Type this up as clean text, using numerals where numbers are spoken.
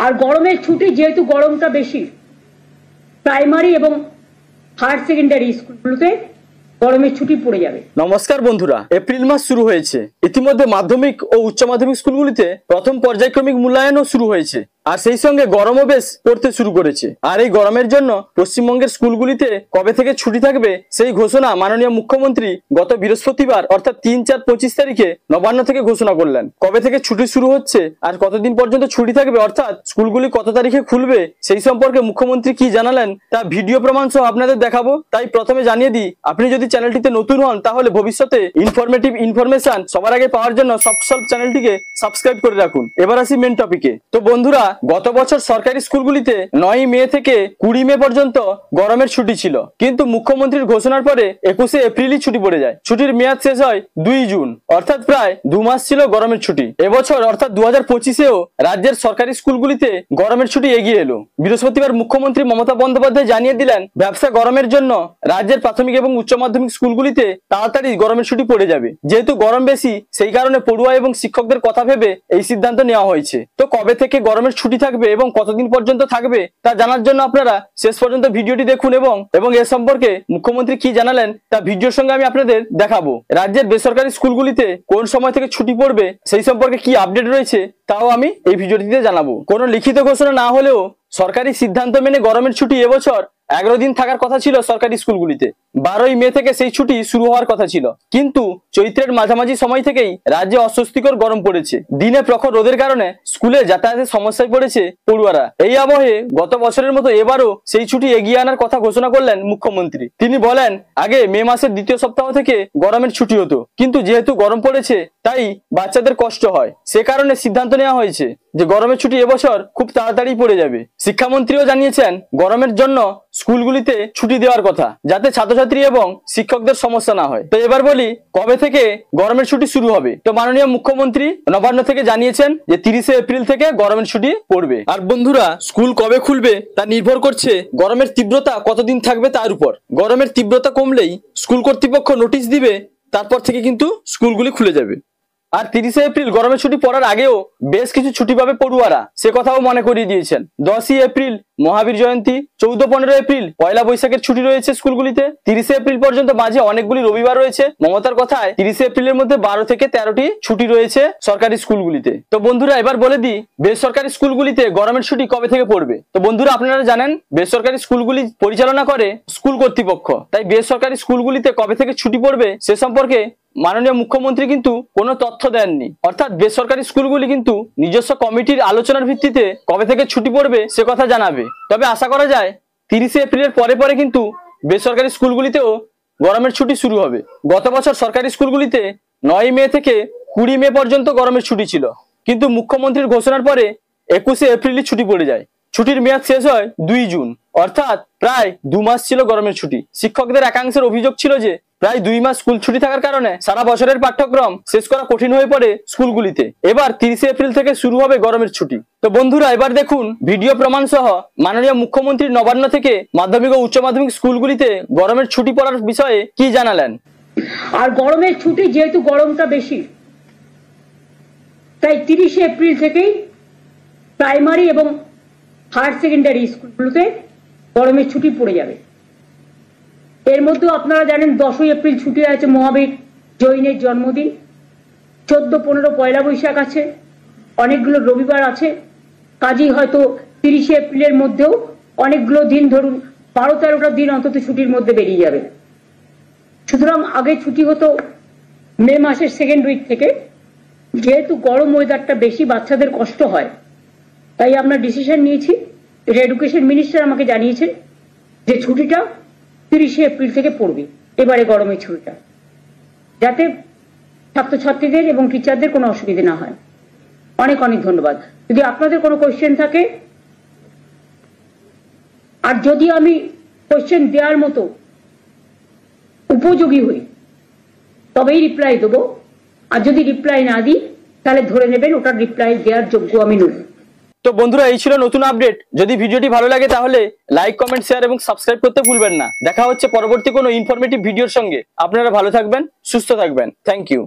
আর গরমের ছুটি যেহেতু গরমটা বেশি, প্রাইমারি এবং হায়ার সেকেন্ডারি স্কুলগুলোতে গরমের ছুটি পড়ে যাবে। নমস্কার বন্ধুরা, এপ্রিল মাস শুরু হয়েছে। ইতিমধ্যে মাধ্যমিক ও উচ্চ মাধ্যমিক স্কুলগুলিতে প্রথম পর্যায়ক্রমিক মূল্যায়নও শুরু হয়েছে, আর সেই সঙ্গে গরমও বেশ পড়তে শুরু করেছে। আর এই গরমের জন্য পশ্চিমবঙ্গের স্কুলগুলিতে কবে থেকে ছুটি থাকবে সেই ঘোষণা মাননীয় মুখ্যমন্ত্রী গত বৃহস্পতিবার অর্থাৎ 3-4-25 তারিখে নবান্ন থেকে ঘোষণা করলেন। কবে থেকে ছুটি শুরু হচ্ছে আর কতদিন পর্যন্ত ছুটি থাকবে, অর্থাৎ স্কুলগুলি কত তারিখে খুলবে, সেই সম্পর্কে মুখ্যমন্ত্রী কি জানালেন তা ভিডিও প্রমাণ সহ আপনাদের দেখাবো। তাই প্রথমে জানিয়ে দিই, আপনি যদি চ্যানেলটিতে নতুন হন তাহলে ভবিষ্যতে ইনফরমেটিভ ইনফরমেশন সবার আগে পাওয়ার জন্য সব চ্যানেলটিকে সাবস্ক্রাইব করে রাখুন। এবার আসি মেন টপিকে। তো বন্ধুরা, গত বছর সরকারি স্কুলগুলিতে 9 মে থেকে 20 মে পর্যন্ত গরমের ছুটি ছিল, কিন্তু মুখ্যমন্ত্রীর ঘোষণার পরে 21 এপ্রিলই ছুটি পড়ে যায়। ছুটির মেয়াদ শেষ হয় 2 জুন, অর্থাৎ প্রায় 2 মাস ছিল গরমের ছুটি। এবছর অর্থাৎ 2025-এও রাজ্যের সরকারি স্কুলগুলিতে গরমের ছুটি এগিয়ে এলো। বৃহস্পতিবার মুখ্যমন্ত্রী মমতা বন্দ্যোপাধ্যায় জানিয়ে দিলেন, ব্যবসা গরমের জন্য রাজ্যের প্রাথমিক এবং উচ্চ মাধ্যমিক স্কুলগুলিতে তাড়াতাড়ি গরমের ছুটি পড়ে যাবে। যেহেতু গরম বেশি, সেই কারণে পড়ুয়া এবং শিক্ষকদের কথা ভেবে এই সিদ্ধান্ত নেওয়া হয়েছে। তো কবে থেকে গরমের ছুটি থাকবে এবং কতদিন পর্যন্ত থাকবে তা জানার জন্য আপনারা শেষ পর্যন্ত ভিডিওটি দেখুন এবং এ সম্পর্কে মুখ্যমন্ত্রী কি জানালেন তা ভিডিওর সঙ্গে আমি আপনাদের দেখাবো। রাজ্যের বেসরকারি স্কুলগুলিতে কোন সময় থেকে ছুটি পড়বে সেই সম্পর্কে কি আপডেট রয়েছে তাও আমি এই ভিডিওটিতে জানাবো। কোনো লিখিত ঘোষণা না হলেও সরকারি সিদ্ধান্ত মেনে গরমের ছুটি এবছর 11 দিন থাকার কথা ছিল সরকারি স্কুলগুলিতে। 12 মে থেকে সেই ছুটি শুরু হওয়ার কথা ছিল, কিন্তু চৈত্রের মাঝামাঝি সময় থেকেই রাজ্যে অস্বস্তিকর গরম পড়েছে। দিনে প্রখর রোদের কারণে স্কুলে যাতায়াতের সমস্যায় পড়েছে পড়ুয়ারা। এই আবহে গত বছরের মতো এবারও সেই ছুটি এগিয়ে আনার কথা ঘোষণা করলেন মুখ্যমন্ত্রী। তিনি বলেন, আগে মে মাসের দ্বিতীয় সপ্তাহ থেকে গরমের ছুটি হতো, কিন্তু যেহেতু গরম পড়েছে তাই বাচ্চাদের কষ্ট হয়, সে কারণে সিদ্ধান্ত নেওয়া হয়েছে যে গরমের ছুটি এবছর খুব তাড়াতাড়ি পড়ে যাবে। শিক্ষামন্ত্রীও জানিয়েছেন গরমের জন্য স্কুলগুলিতে ছুটি দেওয়ার কথা, যাতে ছাত্রছাত্রী এবং শিক্ষকদের সমস্যা না হয়। তো এবার বলি, কবে থেকে গরমের ছুটি শুরু হবে। তো মাননীয় মুখ্যমন্ত্রী নবান্ন থেকে জানিয়েছেন যে 30 এপ্রিল থেকে গরমের ছুটি পড়বে। আর বন্ধুরা, স্কুল কবে খুলবে তা নির্ভর করছে গরমের তীব্রতা কতদিন থাকবে তার উপর। গরমের তীব্রতা কমলেই স্কুল কর্তৃপক্ষ নোটিশ দিবে, তারপর থেকে কিন্তু স্কুলগুলি খুলে যাবে। আর 30 এপ্রিল গরমের ছুটি পড়ার আগেও বেশ কিছু ছুটি পাবে পড়ুয়ারা, সে কথাও মনে করিয়ে দিয়েছেন। 10 এপ্রিল মহাবীর জয়ন্তী, 14-15 এপ্রিল পয়লা বৈশাখের ছুটি রয়েছে স্কুলগুলিতে। 30 এপ্রিল পর্যন্ত মাঝে অনেকগুলি রবিবার রয়েছে। মমতার কথায় 30 এপ্রিলের মধ্যে 12 থেকে 13টি ছুটি রয়েছে সরকারি স্কুলগুলিতে। তো বন্ধুরা, এবার বলে দিই বেসরকারি স্কুলগুলিতে গরমের ছুটি কবে থেকে পড়বে। তো বন্ধুরা, আপনারা জানেন বেসরকারি স্কুলগুলি পরিচালনা করে স্কুল কর্তৃপক্ষ, তাই বেসরকারি স্কুলগুলিতে কবে থেকে ছুটি পড়বে সে সম্পর্কে মাননীয় মুখ্যমন্ত্রী কিন্তু কোনো তথ্য দেননি। অর্থাৎ বেসরকারি স্কুলগুলি কিন্তু নিজস্ব কমিটির আলোচনার ভিত্তিতে কবে থেকে ছুটি পড়বে সে কথা জানাবে। তবে আশা করা যায় 30 এপ্রিলের পরে কিন্তু বেসরকারি স্কুলগুলিতেও গরমের ছুটি শুরু হবে। গত বছর সরকারি স্কুলগুলিতে 9 মে থেকে 20 মে পর্যন্ত গরমের ছুটি ছিল, কিন্তু মুখ্যমন্ত্রীর ঘোষণার পরে 21 এপ্রিলই ছুটি পড়ে যায়। ছুটির মেয়াদ শেষ হয় 2 জুন, অর্থাৎ প্রায় 2 মাস ছিল গরমের ছুটি। শিক্ষকদের একাংশের অভিযোগ ছিল যে প্রায় 2 মাস স্কুল ছুটি থাকার কারণে সারা বছরের পাঠ্যক্রম শেষ করা কঠিন হয়ে পড়ে স্কুলগুলিতে। এবার 30 এপ্রিল থেকে শুরু হবে গরমের ছুটি। তো বন্ধুরা, এবার দেখুন ভিডিও প্রমাণ সহ মাননীয় মুখ্যমন্ত্রী নবান্ন থেকে মাধ্যমিক ও উচ্চ মাধ্যমিক স্কুলগুলিতে গরমের ছুটি পড়ার বিষয়ে কি জানালেন। আর গরমের ছুটি যেহেতু গরমটা বেশি, তাই 30 এপ্রিল থেকেই প্রাইমারি এবং হায়ার সেকেন্ডারি স্কুলগুলোতে গরমের ছুটি পড়ে যাবে। এর মধ্যেও আপনারা জানেন 10 এপ্রিল ছুটি আছে মহাবীর জৈনের জন্মদিন, 14-15 পয়লা বৈশাখ আছে, অনেকগুলো রবিবার আছে। কাজেই হয়তো 30 এপ্রিলের মধ্যেও অনেকগুলো দিন, ধরুন 12-13টা দিন অন্তত ছুটির মধ্যে বেরিয়ে যাবে। সুতরাং আগে ছুটি হতো মে মাসের সেকেন্ড উইক থেকে। যেহেতু গরম ওয়েদারটা বেশি, বাচ্চাদের কষ্ট হয়, তাই আমরা ডিসিশন নিয়েছি। এটা এডুকেশন মিনিস্টার আমাকে জানিয়েছেন যে ছুটিটা 30 এপ্রিল থেকে পড়বে এবারে গরমের ছুটিটা, যাতে ছাত্রছাত্রীদের এবং টিচারদের কোনো অসুবিধা না হয়। অনেক অনেক ধন্যবাদ। যদি আপনাদের কোনো কোয়েশ্চেন থাকে, আর যদি আমি কোয়েশ্চেন দেওয়ার মতো উপযোগী হই তবেই রিপ্লাই দেবো, আর যদি রিপ্লাই না দিই তাহলে ধরে নেবেন ওটার রিপ্লাই দেওয়ার যোগ্য আমি নই। তো বন্ধুরা, এই ছিল নতুন আপডেট। যদি ভিডিওটি ভালো লাগে তাহলে লাইক, কমেন্ট, শেয়ার এবং সাবস্ক্রাইব করতে ভুলবেন না। দেখা হচ্ছে পরবর্তী কোনো ইনফরমেটিভ ভিডিওর সঙ্গে। আপনারা ভালো থাকবেন, সুস্থ থাকবেন। Thank you.